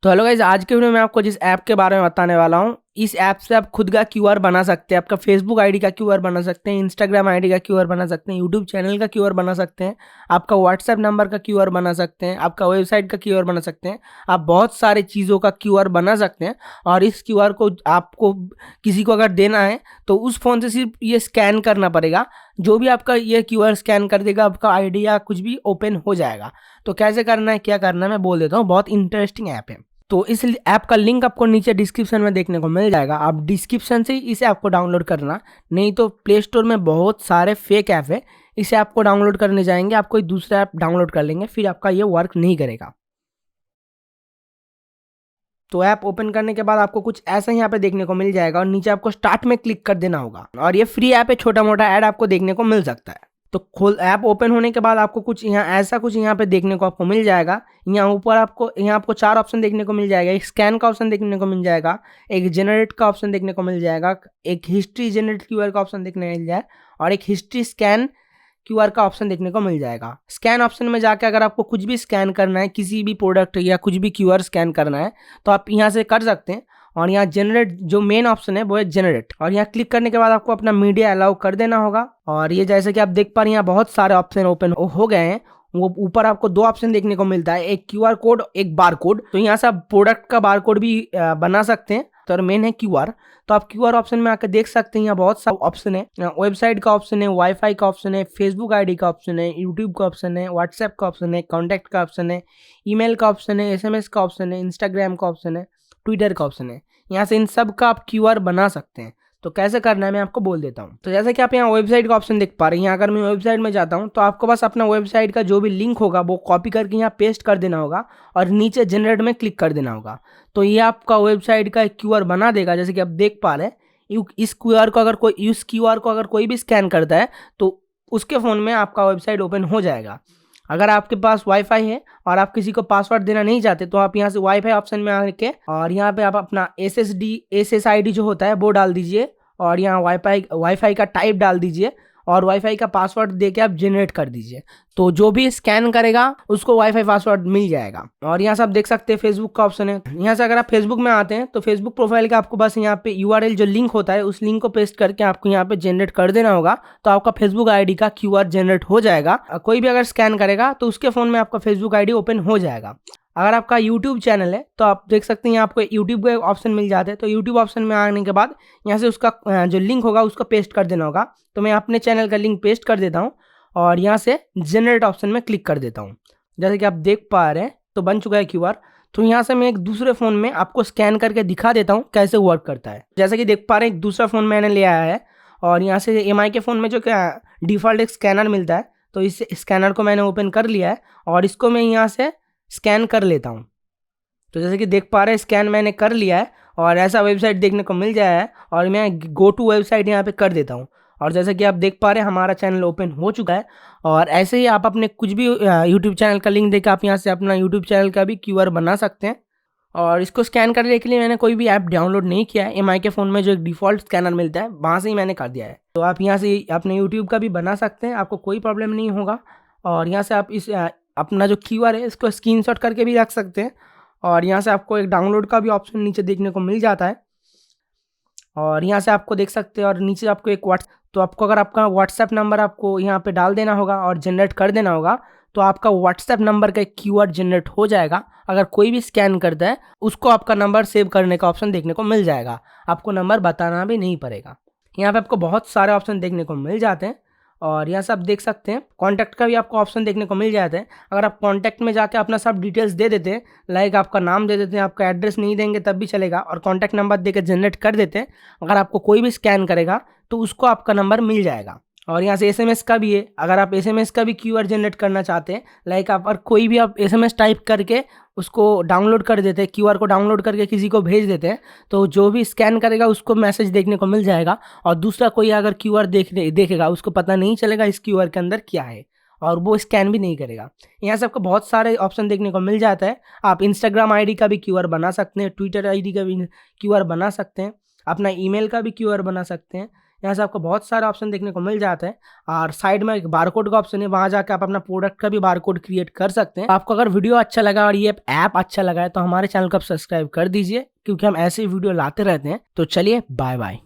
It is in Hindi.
तो हेलो गाइस, आज के वीडियो में आपको जिस ऐप के बारे में बताने वाला हूँ, इस ऐप से आप खुद का क्यूआर बना सकते हैं। आपका फेसबुक आईडी का क्यूआर बना सकते हैं, इंस्टाग्राम आईडी का क्यूआर बना सकते हैं, यूट्यूब चैनल का क्यूआर बना सकते हैं, आपका व्हाट्सएप नंबर का क्यूआर बना सकते हैं, आपका वेबसाइट का क्यूआर बना सकते हैं। आप बहुत सारे चीज़ों का क्यूआर बना सकते हैं। और इस क्यूआर को आपको किसी को अगर देना है तो उस फ़ोन से सिर्फ ये स्कैन करना पड़ेगा। जो भी आपका ये क्यूआर स्कैन कर देगा, आपका आईडी या कुछ भी ओपन हो जाएगा। तो कैसे करना है, क्या करना है, मैं बोल देता हूँ। बहुत इंटरेस्टिंग ऐप है। तो इस ऐप का लिंक आपको नीचे डिस्क्रिप्शन में देखने को मिल जाएगा। आप डिस्क्रिप्शन से इस ऐप को डाउनलोड करना, नहीं तो प्ले स्टोर में बहुत सारे फेक ऐप है। इस ऐप को डाउनलोड करने जाएंगे, आप कोई दूसरा ऐप डाउनलोड कर लेंगे, फिर आपका ये वर्क नहीं करेगा। तो ऐप ओपन करने के बाद आपको कुछ ऐसा यहाँ पे देखने को मिल जाएगा और नीचे आपको स्टार्ट में क्लिक कर देना होगा। और ये फ्री ऐप है, छोटा मोटा ऐड आपको देखने को मिल सकता है। तो खोल ऐप ओपन होने के बाद आपको कुछ यहाँ पे देखने को आपको मिल जाएगा। यहाँ ऊपर आपको चार ऑप्शन देखने को मिल जाएगा। एक स्कैन का ऑप्शन देखने को मिल जाएगा, एक जनरेट का ऑप्शन देखने को मिल जाएगा, एक हिस्ट्री जनरेट क्यूआर का ऑप्शन देखने को मिल जाए, और एक हिस्ट्री स्कैन क्यूआर का ऑप्शन देखने को मिल जाएगा। स्कैन ऑप्शन में जाके अगर आपको कुछ भी स्कैन करना है, किसी भी प्रोडक्ट या कुछ भी क्यूआर स्कैन करना है, तो आप यहाँ से कर सकते हैं। और यहाँ जनरेट जो मेन ऑप्शन है वो है जनरेट, और यहाँ क्लिक करने के बाद आपको अपना मीडिया अलाउ कर देना होगा। और ये जैसे कि आप देख पा रहे हैं, यहाँ बहुत सारे ऑप्शन ओपन हो गए हैं। वो ऊपर आपको दो ऑप्शन देखने को मिलता है, एक क्यूआर कोड, एक बार कोड। तो यहाँ से आप प्रोडक्ट का बार कोड भी बना सकते हैं। तो मेन है क्यूआर। तो आप क्यूआर ऑप्शन में आकर देख सकते हैं, यहाँ बहुत सारे ऑप्शन है। वेबसाइट का ऑप्शन है, वाईफाई का ऑप्शन है, फेसबुक आईडी का ऑप्शन है, यूट्यूब का ऑप्शन है, व्हाट्सएप का ऑप्शन है, कॉन्टैक्ट का ऑप्शन है, ईमेल का ऑप्शन है, एसएमएस का ऑप्शन है, इंस्टाग्राम का ऑप्शन है, ट्विटर का ऑप्शन है। यहाँ से इन सब का आप क्यूआर बना सकते हैं। तो कैसे करना है मैं आपको बोल देता हूँ। तो जैसे कि आप यहाँ वेबसाइट का ऑप्शन देख पा रहे हैं, यहाँ अगर मैं वेबसाइट में जाता हूँ तो आपको बस अपना वेबसाइट का जो भी लिंक होगा वो कॉपी करके यहाँ पेस्ट कर देना होगा और नीचे जनरेट में क्लिक कर देना होगा। तो ये आपका वेबसाइट का एक क्यूआर बना देगा। जैसे कि आप देख पा रहे हैं, इस क्यूआर को अगर कोई भी स्कैन करता है तो उसके फ़ोन में आपका वेबसाइट ओपन हो जाएगा। अगर आपके पास वाईफाई है और आप किसी को पासवर्ड देना नहीं चाहते तो आप यहाँ से वाईफाई ऑप्शन में आके और यहाँ पे आप अपना SSID जो होता है वो डाल दीजिए, और यहाँ वाईफाई का टाइप डाल दीजिए और वाईफाई का पासवर्ड देके आप जनरेट कर दीजिए। तो जो भी स्कैन करेगा उसको वाईफाई पासवर्ड मिल जाएगा। और यहाँ से आप देख सकते हैं फेसबुक का ऑप्शन है। यहाँ से अगर आप फेसबुक में आते हैं तो फेसबुक प्रोफाइल का आपको बस यहाँ पे URL जो लिंक होता है उस लिंक को पेस्ट करके आपको यहाँ पे जनरेट कर देना होगा। तो आपका फेसबुक आईडी का क्यूआर जनरेट हो जाएगा। कोई भी अगर स्कैन करेगा तो उसके फ़ोन में आपका फेसबुक आईडी ओपन हो जाएगा। अगर आपका यूट्यूब चैनल है तो आप देख सकते हैं यहाँ आपको यूट्यूब का ऑप्शन मिल जाता है। तो यूट्यूब ऑप्शन में आने के बाद यहाँ से उसका जो लिंक होगा उसको पेस्ट कर देना होगा। तो मैं अपने चैनल का लिंक पेस्ट कर देता हूँ और यहाँ से जनरेट ऑप्शन में क्लिक कर देता हूँ। जैसे कि आप देख पा रहे हैं तो बन चुका है क्यूआर। तो यहाँ से मैं एक दूसरे फ़ोन में आपको स्कैन करके दिखा देता हूँ कैसे वर्क करता है। जैसे कि देख पा रहे हैं, एक दूसरा फ़ोन मैंने ले आया है और यहाँ से MI के फ़ोन में जो क्या डिफ़ॉल्ट एक स्कैनर मिलता है, तो इस स्कैनर को मैंने ओपन कर लिया है और इसको मैं यहाँ से स्कैन कर लेता हूँ। तो जैसे कि देख पा रहे हैं, स्कैन मैंने कर लिया है और ऐसा वेबसाइट देखने को मिल जाया है और मैं गो टू वेबसाइट यहाँ पे कर देता हूँ। और जैसे कि आप देख पा रहे हैं, हमारा चैनल ओपन हो चुका है। और ऐसे ही आप अपने कुछ भी यूट्यूब चैनल का लिंक देकर आप यहाँ से अपना यूट्यूब चैनल का भी क्यूआर बना सकते हैं। और इसको स्कैन करने के लिए मैंने कोई भी ऐप डाउनलोड नहीं किया है। MI के फ़ोन में जो एक डिफ़ॉल्ट स्कैनर मिलता है वहाँ से ही मैंने कर दिया है। तो आप यहाँ से अपने यूट्यूब का भी बना सकते हैं, आपको कोई प्रॉब्लम नहीं होगा। और यहाँ से आप इस अपना जो क्यूआर है इसको स्क्रीनशॉट करके भी रख सकते हैं। और यहाँ से आपको एक डाउनलोड का भी ऑप्शन नीचे देखने को मिल जाता है। और यहाँ से आपको देख सकते हैं और नीचे आपको एक तो आपको अगर आपका व्हाट्सएप नंबर आपको यहाँ पे डाल देना होगा और जनरेट कर देना होगा, तो आपका व्हाट्सएप नंबर का एक क्यूआर जनरेट हो जाएगा। अगर कोई भी स्कैन करता है उसको आपका नंबर सेव करने का ऑप्शन देखने को मिल जाएगा, आपको नंबर बताना भी नहीं पड़ेगा। यहाँ पे आपको बहुत सारे ऑप्शन देखने को मिल जाते हैं। और यहाँ से आप देख सकते हैं कॉन्टैक्ट का भी आपको ऑप्शन देखने को मिल जाता है। अगर आप कॉन्टैक्ट में जाके अपना सब डिटेल्स दे देते हैं, लाइक आपका नाम दे देते हैं, आपका एड्रेस नहीं देंगे तब भी चलेगा, और कॉन्टैक्ट नंबर देकर जनरेट कर देते हैं, अगर आपको कोई भी स्कैन करेगा तो उसको आपका नंबर मिल जाएगा। और यहाँ से SMS का भी है। अगर आप SMS का भी क्यूआर जनरेट करना चाहते हैं, लाइक आप और कोई भी आप SMS टाइप करके उसको डाउनलोड कर देते हैं, क्यूआर को डाउनलोड करके किसी को भेज देते हैं, तो जो भी स्कैन करेगा उसको मैसेज देखने को मिल जाएगा। और दूसरा कोई अगर क्यूआर देखेगा उसको पता नहीं चलेगा इस क्यूआर के अंदर क्या है, और वो स्कैन भी नहीं करेगा। यहाँ से आपको बहुत सारे ऑप्शन देखने को मिल जाता है। आप इंस्टाग्राम आईडी का भी क्यूआर बना सकते हैं, ट्विटर आईडी का भी क्यूआर बना सकते हैं, अपना ईमेल का भी क्यूआर बना सकते हैं, यहाँ से आपको बहुत सारे ऑप्शन देखने को मिल जाते हैं और साइड में एक बारकोड का ऑप्शन है, वहां जाकर आप अपना प्रोडक्ट का भी बारकोड क्रिएट कर सकते हैं। आपको अगर वीडियो अच्छा लगा और ये ऐप अच्छा लगा है तो हमारे चैनल को आप सब्सक्राइब कर दीजिए, क्योंकि हम ऐसे वीडियो लाते रहते हैं। तो चलिए बाय बाय।